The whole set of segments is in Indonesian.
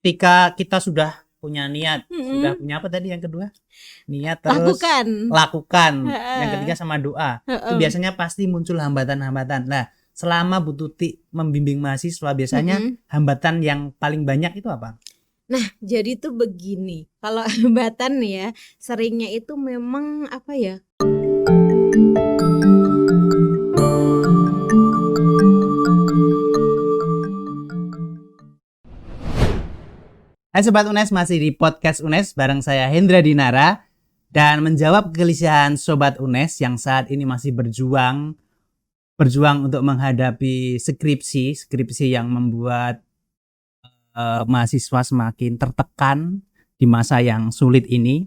ketika kita sudah punya niat, sudah punya apa tadi yang kedua? Niat terus lakukan. Yang ketiga sama doa. Itu biasanya pasti muncul hambatan-hambatan. Nah, selama Bu Tuti membimbing mahasiswa biasanya hambatan yang paling banyak itu apa? Nah, jadi tuh begini. Kalau hambatan ya, seringnya itu memang apa ya? Hai Sobat UNES, masih di podcast UNES bareng saya Hendra Dinara. Dan menjawab kegelisahan Sobat UNES yang saat ini masih berjuang untuk menghadapi skripsi yang membuat mahasiswa semakin tertekan di masa yang sulit ini.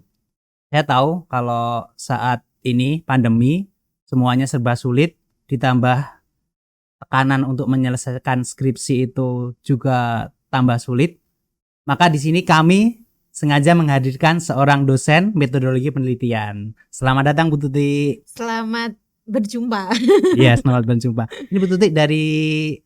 Saya tahu kalau saat ini pandemi semuanya serba sulit, ditambah tekanan untuk menyelesaikan skripsi itu juga tambah sulit. Maka di sini kami sengaja menghadirkan seorang dosen metodologi penelitian. Selamat datang Bu Tuti. Selamat berjumpa. Iya, selamat berjumpa. Ini Bu Tuti dari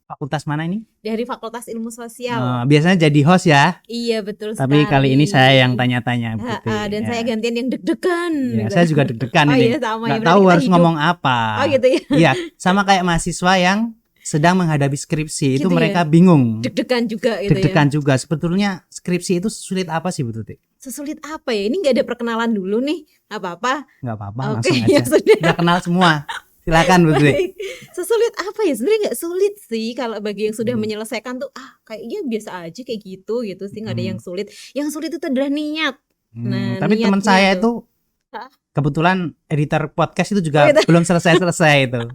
fakultas mana ini? Dari Fakultas Ilmu Sosial. Biasanya jadi host ya? Iya, betul sekali. Tapi kali ini saya yang tanya-tanya Bu Tuti. Dan saya gantian yang deg-degan. Ya, saya juga deg-degan ini. Iya, sama. Nggak tahu harus ngomong apa. Oh gitu ya? Iya, sama kayak mahasiswa yang sedang menghadapi skripsi gitu itu mereka ya? Bingung. Deg-degan juga gitu Deg-degan juga. Sebetulnya skripsi itu sesulit apa sih Bu Tuti? Sesulit apa ya? Ini nggak ada perkenalan dulu nih. Apa-apa? Nggak apa-apa, langsung aja. Udah kenal semua. Silakan Bu Tuti. Sesulit apa ya? Sebenarnya nggak sulit sih kalau bagi yang sudah menyelesaikan tuh kayaknya biasa aja kayak gitu sih, nggak ada yang sulit. Yang sulit itu adalah niat. Nah, tapi teman saya itu kebetulan editor podcast itu juga belum selesai itu.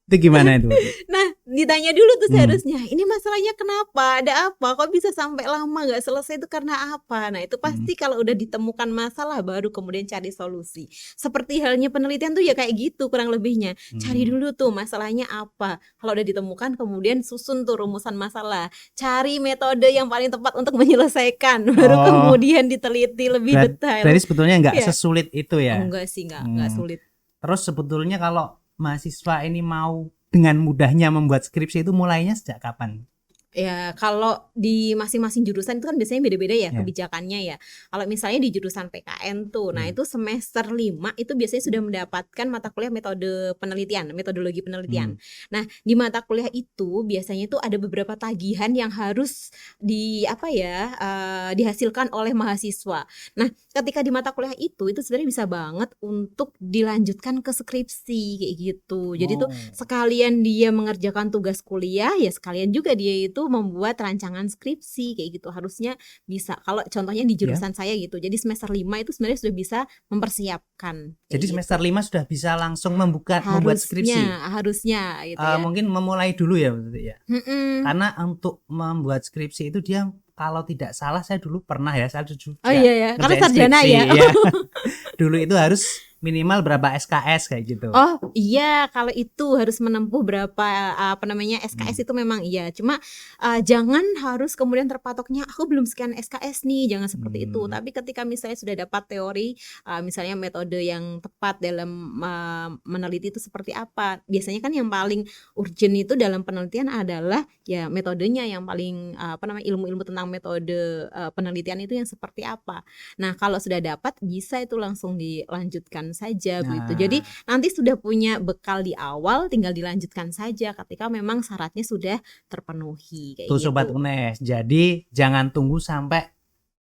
Itu gimana itu? Nah, ditanya dulu tuh seharusnya, ini masalahnya kenapa? Ada apa? Kok bisa sampai lama gak selesai itu karena apa? Nah, itu pasti kalau udah ditemukan masalah baru kemudian cari solusi. Seperti halnya penelitian tuh ya kayak gitu kurang lebihnya. Cari dulu tuh masalahnya apa. Kalau udah ditemukan kemudian susun tuh rumusan masalah. Cari metode yang paling tepat untuk menyelesaikan. Baru kemudian diteliti lebih detail. Jadi sebetulnya gak sesulit itu ya? Enggak sih, enggak sulit. Terus sebetulnya kalau mahasiswa ini mau dengan mudahnya membuat skripsi itu mulainya sejak kapan? Ya, kalau di masing-masing jurusan itu kan biasanya beda-beda ya kebijakannya ya. Kalau misalnya di jurusan PKN tuh, nah itu semester 5 itu biasanya sudah mendapatkan mata kuliah metode penelitian, metodologi penelitian. Nah, di mata kuliah itu biasanya itu ada beberapa tagihan yang harus dihasilkan oleh mahasiswa. Nah, ketika di mata kuliah itu sebenarnya bisa banget untuk dilanjutkan ke skripsi kayak gitu. Jadi tuh sekalian dia mengerjakan tugas kuliah, ya sekalian juga dia itu membuat rancangan skripsi kayak gitu. Harusnya bisa. Kalau contohnya di jurusan saya gitu. Jadi semester 5 itu sebenarnya sudah bisa mempersiapkan. Jadi semester 5 sudah bisa langsung membuat skripsi. Harusnya gitu ya. Mungkin memulai dulu ya, karena untuk membuat skripsi itu dia kalau tidak salah saya dulu pernah ya, saya juga karena sarjana ya. Dulu itu harus minimal berapa SKS kayak gitu. Oh iya, kalau itu harus menempuh berapa SKS itu memang iya. Cuma jangan harus kemudian terpatoknya aku belum sekian SKS nih, jangan seperti itu. Tapi ketika misalnya sudah dapat teori, misalnya metode yang tepat dalam meneliti itu seperti apa. Biasanya kan yang paling urgent itu dalam penelitian adalah ya metodenya yang paling ilmu-ilmu tentang metode penelitian itu yang seperti apa. Nah, kalau sudah dapat bisa itu langsung dilanjutkan saja begitu. Jadi nanti sudah punya bekal di awal, tinggal dilanjutkan saja ketika memang syaratnya sudah terpenuhi kayak tuh gitu. Sobat UNES. Jadi jangan tunggu sampai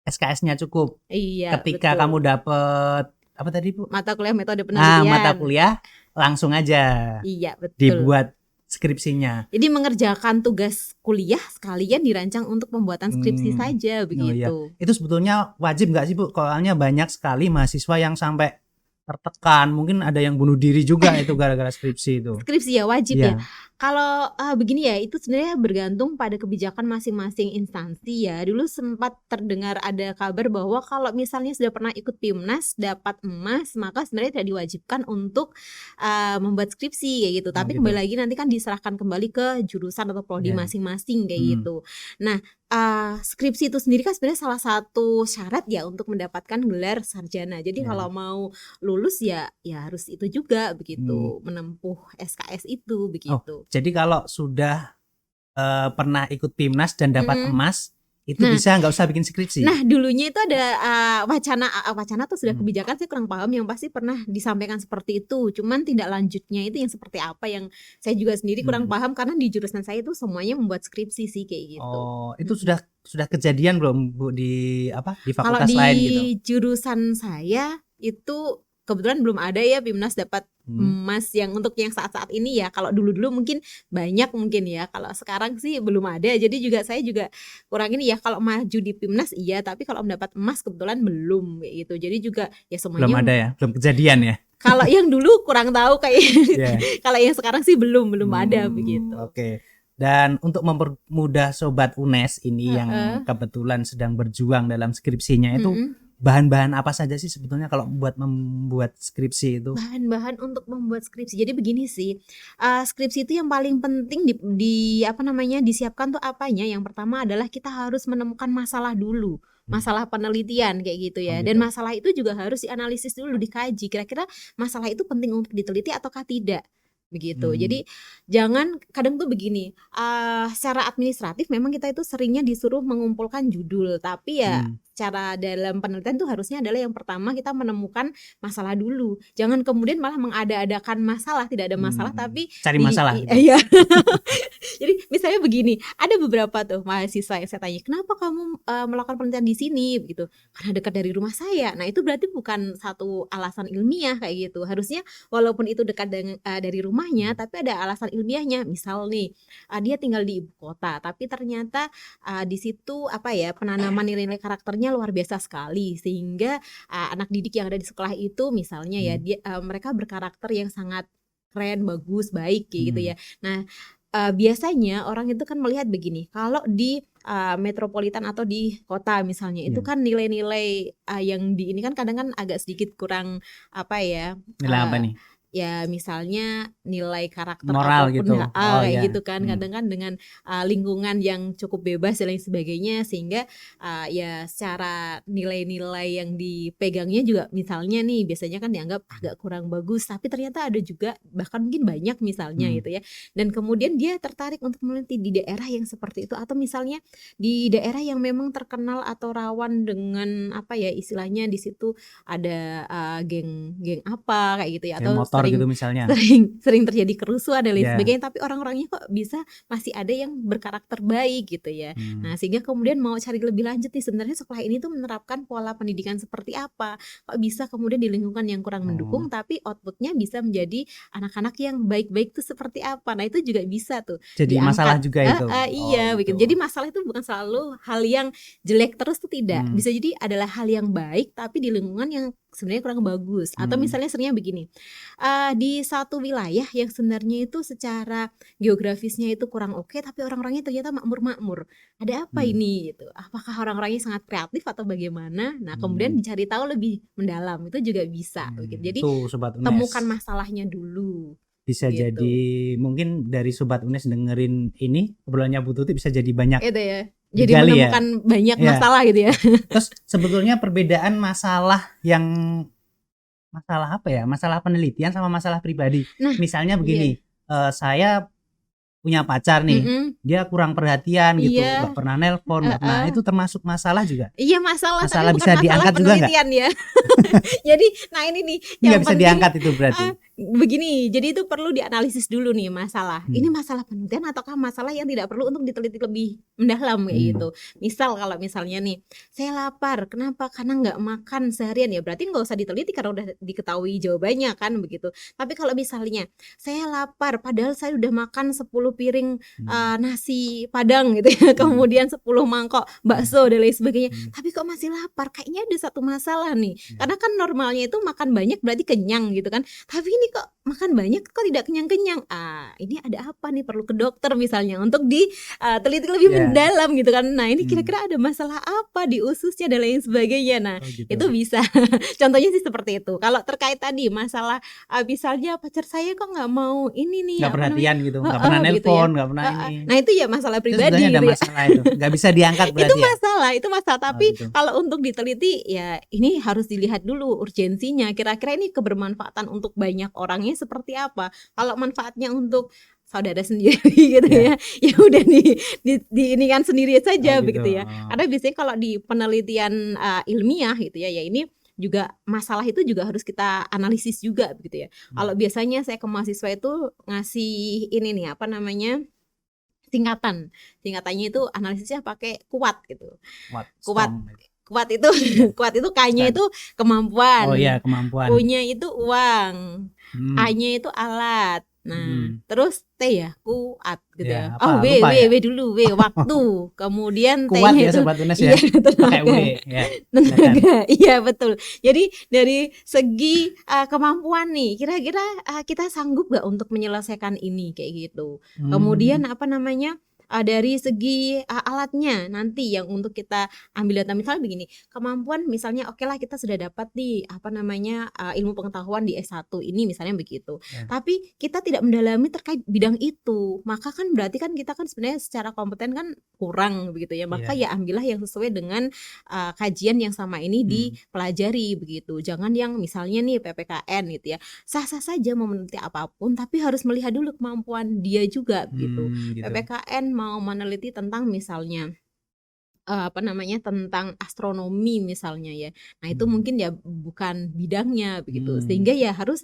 SKS-nya cukup. Iya, ketika kamu dapet apa tadi Bu? Mata kuliah metode penelitian. Mata kuliah langsung aja. Iya, betul. Dibuat skripsinya. Jadi mengerjakan tugas kuliah sekalian dirancang untuk pembuatan skripsi saja begitu. Itu sebetulnya wajib nggak sih Bu? Soalnya banyak sekali mahasiswa yang sampai tertekan, mungkin ada yang bunuh diri juga itu gara-gara skripsi itu. Skripsi ya wajib ya. Kalau begini ya, itu sebenarnya bergantung pada kebijakan masing-masing instansi ya. Dulu sempat terdengar ada kabar bahwa kalau misalnya sudah pernah ikut PIMNAS dapat emas, maka sebenarnya tidak diwajibkan untuk membuat skripsi kayak gitu. Tapi kembali lagi nanti kan diserahkan kembali ke jurusan atau prodi masing-masing kayak gitu. Nah, skripsi itu sendiri kan sebenarnya salah satu syarat ya untuk mendapatkan gelar sarjana. Jadi kalau mau lulus ya harus itu juga begitu, menempuh SKS itu begitu. Jadi kalau sudah pernah ikut PIMNAS dan dapat emas, Itu Nah, bisa nggak usah bikin skripsi. Nah, dulunya itu ada wacana tuh sudah Hmm. kebijakan, saya kurang paham, yang pasti pernah disampaikan seperti itu. Cuman tindak lanjutnya itu yang seperti apa yang saya juga sendiri kurang paham, karena di jurusan saya itu semuanya membuat skripsi sih kayak gitu. Oh, itu sudah kejadian belum Bu di di Kalau fakultas di lain gitu? jurusan saya itu kebetulan belum ada ya BIMNAS dapat emas yang untuk yang saat-saat ini ya. Kalau dulu-dulu mungkin banyak mungkin ya. Kalau sekarang sih belum ada. Jadi saya juga kurang ini ya. Kalau maju di BIMNAS iya, tapi kalau mendapat emas kebetulan belum kayak gitu. Jadi juga ya Belum semuanya ada ya, belum kejadian ya. kalau yang dulu kurang tahu kayak Yeah. kalau yang sekarang sih belum ada begitu. Oke. Dan untuk mempermudah sobat UNES ini yang kebetulan sedang berjuang dalam skripsinya itu, bahan-bahan apa saja sih sebetulnya kalau buat membuat skripsi itu? Bahan-bahan untuk membuat skripsi. Jadi begini sih, skripsi itu yang paling penting disiapkan tuh apanya. Yang pertama adalah kita harus menemukan masalah dulu, masalah penelitian kayak gitu ya. Dan masalah itu juga harus dianalisis dulu, dikaji. Kira-kira masalah itu penting untuk diteliti ataukah tidak? Begitu. Jadi jangan, kadang tuh begini, secara administratif memang kita itu seringnya disuruh mengumpulkan judul, tapi ya cara dalam penelitian tuh harusnya adalah yang pertama kita menemukan masalah dulu. Jangan kemudian malah mengada-adakan masalah, tidak ada masalah tapi cari masalah. Iya. Jadi misalnya begini, ada beberapa tuh mahasiswa yang saya tanya, kenapa kamu melakukan penelitian di sini begitu? Karena dekat dari rumah saya. Nah, itu berarti bukan satu alasan ilmiah kayak gitu. Harusnya walaupun itu dekat dari rumahnya, tapi ada alasan ilmiahnya. Misal nih, dia tinggal di ibu kota, tapi ternyata di situ penanaman nilai-nilai karakternya luar biasa sekali, sehingga anak didik yang ada di sekolah itu misalnya ya mereka berkarakter yang sangat keren, bagus, baik kayak gitu ya. Nah, biasanya orang itu kan melihat begini, kalau di metropolitan atau di kota misalnya itu kan nilai-nilai yang di ini kan kadang kan agak sedikit kurang nilai apa nih? Ya misalnya nilai karakter moral ataupun gitu. kayak gitu kan. Kadang kan dengan lingkungan yang cukup bebas dan lain sebagainya, sehingga ya secara nilai-nilai yang dipegangnya juga misalnya nih biasanya kan dianggap agak kurang bagus, tapi ternyata ada juga bahkan mungkin banyak misalnya gitu ya. Dan kemudian dia tertarik untuk meneliti di daerah yang seperti itu, atau misalnya di daerah yang memang terkenal atau rawan dengan istilahnya di situ ada geng apa kayak gitu ya, atau motor gitu misalnya. sering terjadi kerusuhan dan lain sebagainya, tapi orang-orangnya kok bisa masih ada yang berkarakter baik gitu ya. Nah, sehingga kemudian mau cari lebih lanjut nih, sebenarnya sekolah ini tuh menerapkan pola pendidikan seperti apa, kok bisa kemudian di lingkungan yang kurang mendukung tapi outputnya bisa menjadi anak-anak yang baik-baik tuh seperti apa. Nah, itu juga bisa tuh jadi diangkat. masalah juga itu. Iya begitu. Jadi masalah itu bukan selalu hal yang jelek terus tuh, tidak. Bisa jadi adalah hal yang baik tapi di lingkungan yang sebenarnya kurang bagus. Atau misalnya seringnya begini, di satu wilayah yang sebenarnya itu secara geografisnya itu kurang oke, tapi orang-orangnya ternyata makmur-makmur. Ada apa ini gitu? Apakah orang-orangnya sangat kreatif atau bagaimana? Nah, kemudian dicari tahu lebih mendalam, itu juga bisa gitu. Jadi tuh, Sobat UNES, temukan masalahnya dulu. Bisa gitu. Jadi mungkin dari Sobat UNES dengerin ini obrolannya Bu Tuti bisa jadi banyak itu ya. Jadi digali menemukan banyak masalah gitu ya. Terus sebetulnya perbedaan masalah masalah penelitian sama masalah pribadi. Nah, misalnya begini, saya punya pacar nih, dia kurang perhatian gitu, nggak pernah nelpon, nah itu termasuk masalah juga. Iya, masalah tapi bisa bukan diangkat masalah juga penelitian ya. Jadi, nah ini nih yang nggak bisa diangkat itu berarti. Begini, jadi itu perlu dianalisis dulu nih masalah. Ini masalah penelitian ataukah masalah yang tidak perlu untuk diteliti lebih mendalam kayak gitu. Misal kalau misalnya nih, saya lapar, kenapa? Karena nggak makan seharian, ya berarti nggak usah diteliti karena udah diketahui jawabannya kan begitu. Tapi kalau misalnya saya lapar, padahal saya udah makan 10 piring nasi padang gitu ya, kemudian 10 mangkok bakso dan lain sebagainya, tapi kok masih lapar, kayaknya ada satu masalah nih. Karena kan normalnya itu makan banyak berarti kenyang gitu kan, tapi ini kok makan banyak kok tidak kenyang-kenyang. Ini ada apa nih, perlu ke dokter misalnya untuk diteliti lebih mendalam gitu kan. Nah, ini kira-kira ada masalah apa di ususnya dan lain sebagainya. Nah, itu bisa. Contohnya sih seperti itu. Kalau terkait tadi masalah misalnya pacar saya kok nggak mau ini nih, nggak perhatian gitu, nggak pernah nelpon, nggak pernah ini. Nah, itu ya masalah pribadi gitu. Ada ya. masalah itu, nggak bisa diangkat berarti. Itu masalah. Tapi kalau untuk diteliti ya ini harus dilihat dulu urgensinya. Kira-kira ini kebermanfaatan untuk banyak orangnya seperti apa. Kalau manfaatnya untuk saudara sendiri gitu ya. Ya udah di ini kan sendiri saja Oh, gitu. begitu ya. Karena biasanya kalau di penelitian ilmiah gitu ya, ya ini juga masalah itu juga harus kita analisis juga begitu ya. Kalau biasanya saya ke mahasiswa itu ngasih ini nih apa namanya singkatannya itu analisisnya pakai kuat gitu. What? Kuat Strong. kuat itu kuat itu K-nya itu kemampuan, Oh iya, kemampuan. U-nya itu uang, Hmm. A-nya itu alat. Nah, terus T ya, kuat gitu Ya, ya. apa? Oh, W Lupa ya? dulu, W waktu. Kemudian Kuat T-nya ya itu Sobat UNES iya, ya. Pakai W ya. tenaga. Iya, betul. Jadi dari segi kemampuan nih, kira-kira kita sanggup gak untuk menyelesaikan ini kayak gitu. Kemudian apa namanya? Dari segi alatnya nanti yang untuk kita ambil data, misalnya begini, kemampuan misalnya oke lah kita sudah dapat di apa namanya ilmu pengetahuan di S1 ini misalnya begitu. Ya. Tapi kita tidak mendalami terkait bidang itu, maka kan berarti kan kita kan sebenarnya secara kompeten kan kurang begitu ya. Maka ya ambillah yang sesuai dengan kajian yang sama ini dipelajari begitu. Jangan yang misalnya nih PPKN gitu ya. Sah-sah saja mau meneliti apapun tapi harus melihat dulu kemampuan dia juga begitu. Gitu. PPKN mau meneliti tentang misalnya apa namanya tentang astronomi misalnya ya. Nah, itu mungkin ya bukan bidangnya begitu. Sehingga ya harus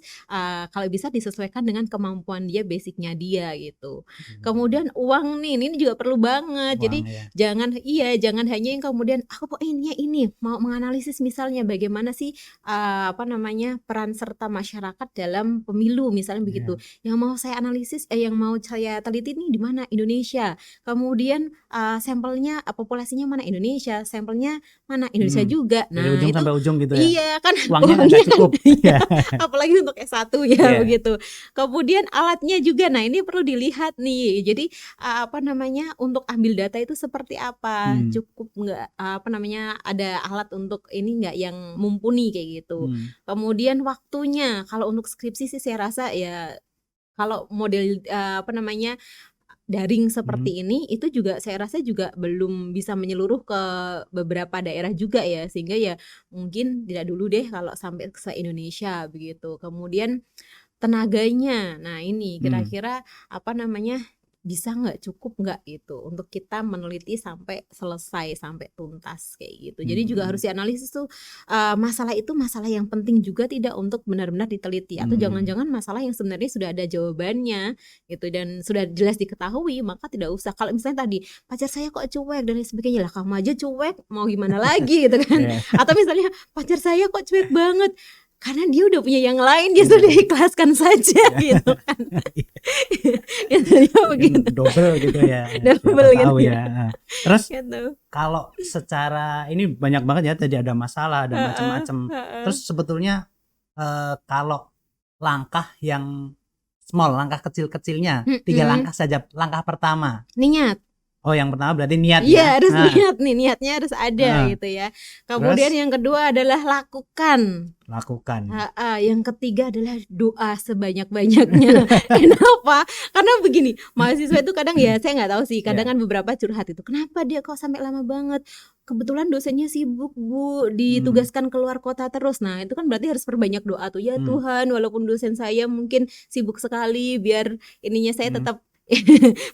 kalau bisa disesuaikan dengan kemampuan dia, basicnya dia gitu. Kemudian uang nih, ini juga perlu banget. Uang, Jadi jangan hanya yang kemudian aku pokoknya ini mau menganalisis misalnya bagaimana sih apa namanya peran serta masyarakat dalam pemilu misalnya begitu. Yang mau saya analisis yang mau saya teliti nih di mana? Indonesia. Kemudian sampelnya populasinya mana? Indonesia, sampelnya mana? Indonesia juga. Dari Nah, ujung itu sampai ujung gitu ya. iya kan Uangnya nggak cukup. iya, apalagi untuk S1 ya Iya. begitu. Kemudian alatnya juga. Nah, ini perlu dilihat nih. Jadi apa namanya untuk ambil data itu seperti apa? Cukup nggak apa namanya ada alat untuk ini nggak yang mumpuni kayak gitu. Kemudian waktunya. Kalau untuk skripsi sih saya rasa ya kalau model apa namanya daring seperti ini itu juga saya rasa juga belum bisa menyeluruh ke beberapa daerah juga ya, sehingga ya mungkin tidak dulu deh kalau sampai ke Indonesia begitu. Kemudian tenaganya, nah ini kira-kira apa namanya bisa nggak, cukup nggak gitu untuk kita meneliti sampai selesai, sampai tuntas kayak gitu. Jadi juga harus dianalisis tuh masalah itu masalah yang penting juga tidak untuk benar-benar diteliti, atau jangan-jangan masalah yang sebenarnya sudah ada jawabannya gitu dan sudah jelas diketahui, maka tidak usah. Kalau misalnya tadi pacar saya kok cuek dan lain sebagainya, lah kamu aja cuek mau gimana lagi gitu kan. Atau misalnya pacar saya kok cuek banget, karena dia udah punya yang lain, dia sudah ikhlaskan saja gitu kan. Intinya begitu. Double gitu ya. Double Siapa tahu gitu ya. Terus gitu. kalau secara ini banyak banget ya, tadi ada masalah, ada macam-macam. Terus sebetulnya kalau langkah yang small, langkah kecil-kecilnya, 3 langkah saja. Langkah pertama, niat. Oh, yang pertama berarti niat Iya, ya. harus niat nih, niatnya harus ada gitu ya. Kemudian Terus? yang kedua adalah lakukan. Yang ketiga adalah doa sebanyak-banyaknya. Kenapa? Karena begini, mahasiswa itu kadang ya saya nggak tahu sih, kadang kan beberapa curhat itu, kenapa dia kok sampai lama banget? Kebetulan dosennya sibuk Bu, ditugaskan keluar kota terus. Nah itu kan berarti harus perbanyak doa tuh, ya Tuhan walaupun dosen saya mungkin sibuk sekali, biar ininya saya tetap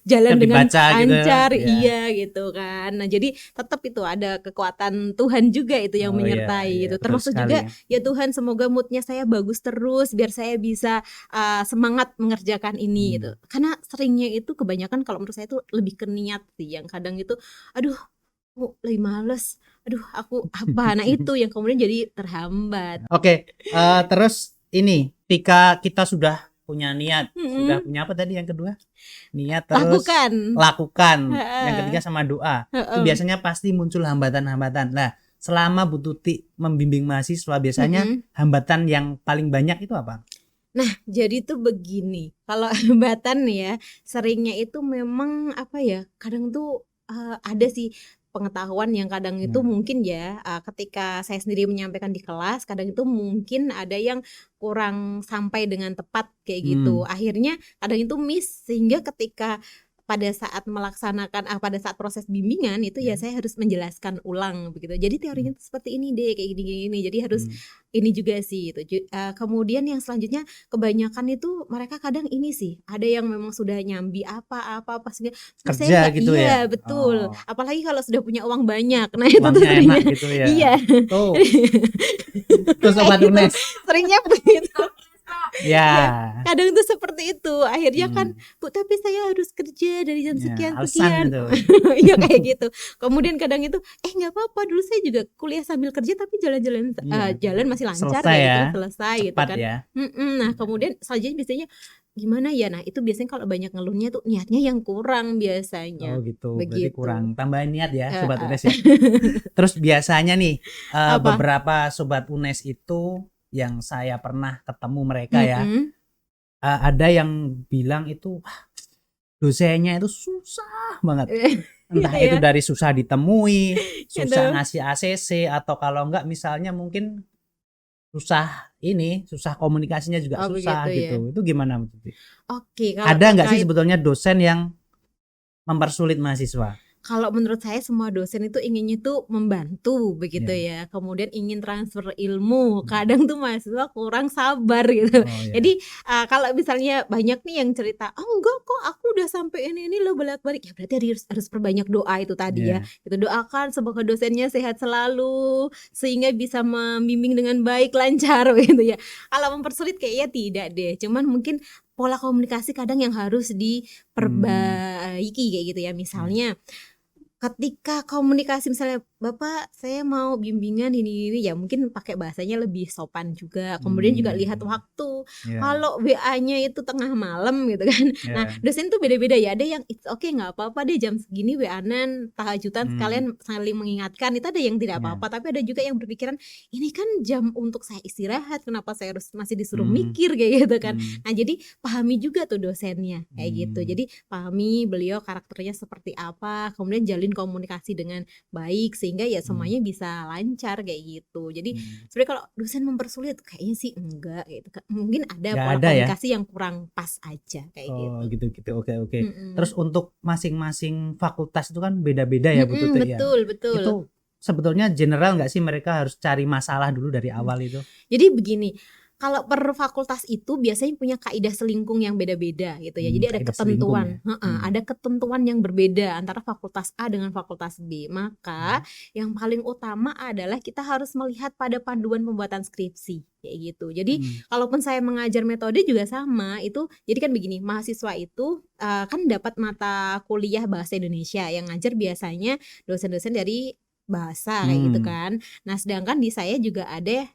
jalan dengan lancar gitu, iya gitu kan. Nah jadi tetap itu ada kekuatan Tuhan juga itu yang menyertai gitu. Termasuk juga ya Tuhan semoga moodnya saya bagus terus biar saya bisa semangat mengerjakan ini gitu. Karena seringnya itu kebanyakan kalau menurut saya itu lebih ke niat sih, yang kadang itu aduh lagi males, aduh aku apa, nah itu yang kemudian jadi terhambat. Oke, terus ini ketika kita sudah punya niat, sudah punya apa tadi yang kedua? Niat, terus lakukan. Yang ketiga sama doa. Itu biasanya pasti muncul hambatan-hambatan. Nah, selama Bu Tuti membimbing mahasiswa biasanya hambatan yang paling banyak itu apa? Nah, jadi tuh begini. Kalau hambatan ya, seringnya itu memang apa ya? Kadang tuh ada sih pengetahuan yang kadang itu mungkin ya ketika saya sendiri menyampaikan di kelas, kadang itu mungkin ada yang kurang sampai dengan tepat kayak gitu. Akhirnya kadang itu miss, sehingga ketika pada saat melaksanakan pada saat proses bimbingan itu ya saya harus menjelaskan ulang begitu. Jadi teorinya tuh seperti ini deh, kayak gini-gini. Jadi harus ini juga sih itu. Kemudian yang selanjutnya kebanyakan itu mereka kadang ini sih, ada yang memang sudah nyambi apa-apa pas Kerja gitu iya, ya. betul. Oh. Apalagi kalau sudah punya uang banyak. Nah, itu tuh Uangnya seringnya. enak gitu ya. Iya. Tuh Sobat Gitu. UNES. Seringnya begitu. Ya. Kadang tuh seperti itu. Akhirnya kan, Bu, tapi saya harus kerja dari jam Ya, sekian alasan sekian. itu. Iya kayak gitu. Kemudian kadang itu, nggak apa-apa. Dulu saya juga kuliah sambil kerja tapi jalan-jalan jalan masih lancar Selesai kayak ya. gitu, selesai gitu Cepat kan. ya. Nah, kemudian selanjutnya biasanya gimana ya? Nah, itu biasanya kalau banyak ngeluhnya tuh niatnya yang kurang biasanya. Oh gitu. Berarti Begitu. kurang tambahin niat ya Eh, Sobat eh. UNES ya. Terus biasanya nih Apa? beberapa Sobat UNES itu yang saya pernah ketemu mereka ya, Mm-mm. ada yang bilang itu "Wah, dosennya itu susah banget. Entah Gitu itu ya. dari susah ditemui, susah Gitu. ngasih ACC, atau kalau enggak misalnya mungkin susah komunikasinya juga Oh, susah begitu ya. gitu. Itu gimana Bu Tuti? Oke, kalau Ada nggak sih terkait sebetulnya dosen yang mempersulit mahasiswa? kalau menurut saya semua dosen itu inginnya tuh membantu begitu ya. Kemudian ingin transfer ilmu. Kadang tuh mahasiswa kurang sabar gitu. Oh, ya. Jadi kalau misalnya banyak nih yang cerita, "Oh enggak kok, aku udah sampai ini lo bolak-balik." Ya berarti harus perbanyak doa itu tadi ya. Iya. Kita doakan semoga dosennya sehat selalu sehingga bisa membimbing dengan baik, lancar gitu ya. Kalau mempersulit kayaknya tidak deh. Cuman mungkin pola komunikasi kadang yang harus diperbaiki kayak gitu ya. Misalnya ketika komunikasi misalnya, "Bapak saya mau bimbingan ini ya mungkin pakai bahasanya lebih sopan juga. Kemudian juga lihat waktu. Iya. Kalau WA-nya itu tengah malam gitu kan. Nah, Iya. dosen tuh beda-beda ya. Ada yang it's okay nggak apa-apa deh jam segini WA-an tahajudan sekalian saling mengingatkan. Itu ada yang tidak apa-apa. Tapi ada juga yang berpikiran, ini kan jam untuk saya istirahat. Kenapa saya harus masih disuruh mikir kayak gitu kan. Nah, jadi pahami juga tuh dosennya kayak gitu. Jadi pahami beliau karakternya seperti apa. Kemudian jalin komunikasi dengan baik sehingga ya semuanya bisa lancar kayak gitu. Jadi sebenarnya kalau dosen mempersulit kayaknya sih enggak gitu. Mungkin ada Nggak pola ada ya? komunikasi yang kurang pas aja kayak Oh gitu. gitu. Oke. Mm-mm. Terus untuk masing-masing fakultas itu kan beda-beda ya Bu Tuti ya. Betul. Itu sebetulnya general nggak sih mereka harus cari masalah dulu dari awal itu? Jadi begini, kalau per fakultas itu biasanya punya kaidah selingkung yang beda-beda gitu ya. Jadi ada Kaidah selingkung ketentuan, ada ketentuan yang berbeda antara fakultas A dengan fakultas B. Maka yang paling utama adalah kita harus melihat pada panduan pembuatan skripsi kayak gitu. Jadi kalaupun saya mengajar metode juga sama itu. Jadi kan begini, mahasiswa itu kan dapat mata kuliah bahasa Indonesia yang ngajar biasanya dosen-dosen dari bahasa kayak gitu kan. Nah, sedangkan di saya juga ada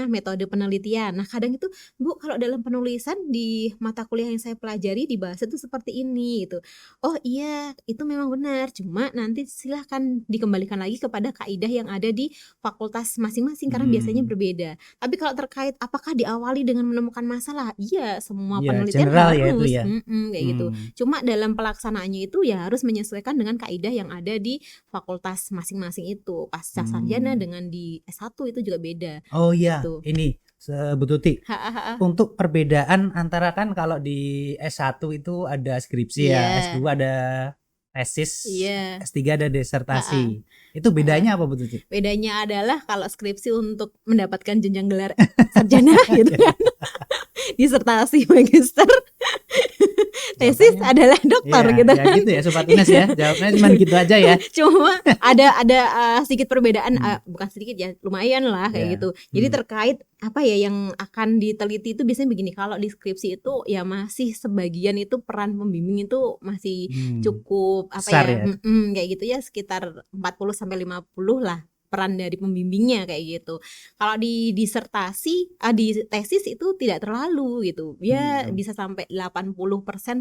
metode penelitian. Nah, kadang itu, "Bu, kalau dalam penulisan di mata kuliah yang saya pelajari di bahasa itu seperti ini," gitu. "Oh iya, itu memang benar. Cuma nanti silahkan dikembalikan lagi kepada kaidah yang ada di fakultas masing-masing karena biasanya berbeda." Tapi kalau terkait apakah diawali dengan menemukan masalah? Iya, semua Iya, penelitian general ya itu harus. ya. Kayak gitu. Cuma dalam pelaksanaannya itu ya harus menyesuaikan dengan kaidah yang ada di fakultas masing-masing itu. Pasca sarjana dengan di S1 itu juga beda. Oh iya, Gitu. ini Bu Tuti. Untuk perbedaan antara kan kalau di S1 itu ada skripsi ya, S2 ada tesis, S3 ada disertasi. Itu bedanya apa Bu Tuti? Bedanya adalah kalau skripsi untuk mendapatkan jenjang gelar sarjana gitu kan. Disertasi magister. Tesis adalah dokter gitu ya gitu ya Sobat UNES ya. Jawabnya cuma gitu aja ya. Cuma ada sedikit perbedaan, bukan sedikit ya, lumayan lah kayak gitu. Jadi terkait apa ya yang akan diteliti itu biasanya begini, kalau di skripsi itu ya masih sebagian itu peran pembimbing itu masih cukup apa besar ya, kayak gitu ya, sekitar 40-50 lah peran dari pembimbingnya kayak gitu. Kalau di disertasi, di tesis itu tidak terlalu gitu. Ya bisa sampai 80%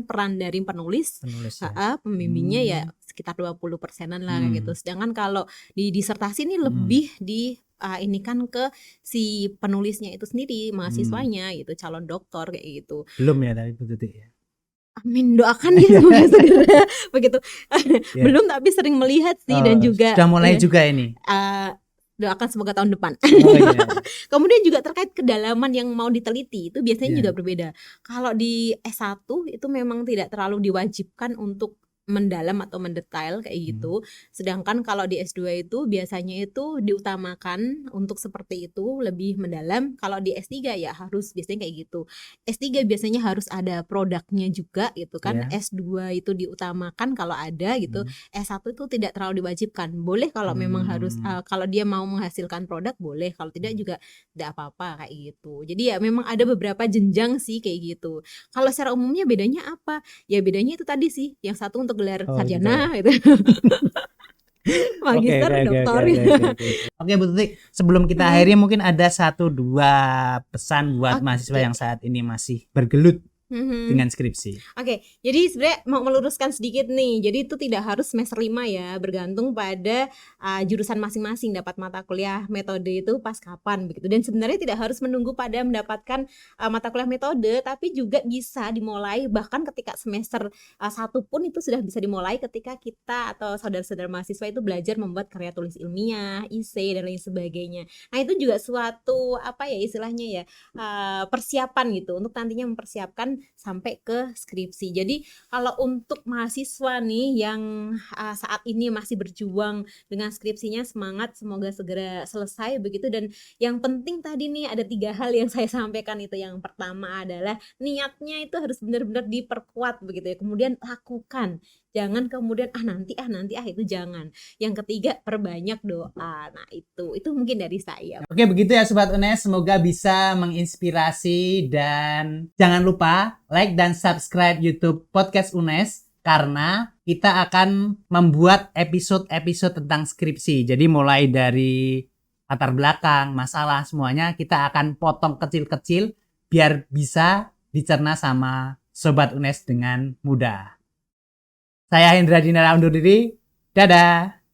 peran dari penulis ya. Pembimbingnya ya sekitar 20%-an lah kayak gitu. Sedangkan kalau di disertasi ini lebih di ini kan ke si penulisnya itu sendiri, mahasiswanya gitu, calon doktor kayak gitu. Belum ya tapi Bu Tuti ya. Amin, doakan ya semoga segera begitu. Belum tapi sering melihat sih dan juga sudah mulai juga ini. doakan semoga tahun depan. Oh iya. Kemudian juga terkait kedalaman yang mau diteliti itu biasanya Iya. juga berbeda. Kalau di S1 itu memang tidak terlalu diwajibkan untuk mendalam atau mendetail kayak gitu. Sedangkan kalau di S2 itu biasanya itu diutamakan untuk seperti itu lebih mendalam. Kalau di S3 ya harus biasanya kayak gitu. S3 biasanya harus ada produknya juga gitu kan. Iya. S2 itu diutamakan kalau ada gitu. S1 itu tidak terlalu diwajibkan. Boleh kalau memang harus kalau dia mau menghasilkan produk boleh, kalau tidak juga tidak apa-apa kayak gitu. Jadi ya memang ada beberapa jenjang sih kayak gitu. Kalau secara umumnya bedanya apa? Ya bedanya itu tadi sih, yang satu untuk gelar Oh, gitu sarjana ya. gitu. Oke, Magister, oke, oke, doktor. oke, oke, oke. Oke, Bu Tuti, sebelum kita akhiri mungkin ada 1-2 pesan buat mahasiswa Oke. yang saat ini masih bergelut Mhm. dengan skripsi. Oke, jadi sebenarnya mau meluruskan sedikit nih. Jadi itu tidak harus semester 5 ya, bergantung pada jurusan masing-masing dapat mata kuliah metode itu pas kapan begitu. Dan sebenarnya tidak harus menunggu pada mendapatkan mata kuliah metode, tapi juga bisa dimulai bahkan ketika semester 1 pun itu sudah bisa dimulai ketika kita atau saudara-saudara mahasiswa itu belajar membuat karya tulis ilmiah, IC dan lain sebagainya. Nah, itu juga suatu apa ya istilahnya ya, persiapan gitu untuk nantinya mempersiapkan sampai ke skripsi. Jadi kalau untuk mahasiswa nih yang saat ini masih berjuang dengan skripsinya, semangat, semoga segera selesai begitu. Dan yang penting tadi nih ada 3 hal yang saya sampaikan itu. Yang pertama adalah niatnya itu harus benar-benar diperkuat begitu ya. Kemudian lakukan. Jangan kemudian nanti itu jangan. Yang ketiga perbanyak doa. Nah, itu mungkin dari saya. Oke, begitu ya Sobat UNES, semoga bisa menginspirasi dan jangan lupa like dan subscribe YouTube Podcast UNES karena kita akan membuat episode-episode tentang skripsi. Jadi mulai dari latar belakang, masalah, semuanya kita akan potong kecil-kecil biar bisa dicerna sama Sobat UNES dengan mudah. Saya Hendra Dinara undur diri. Dadah.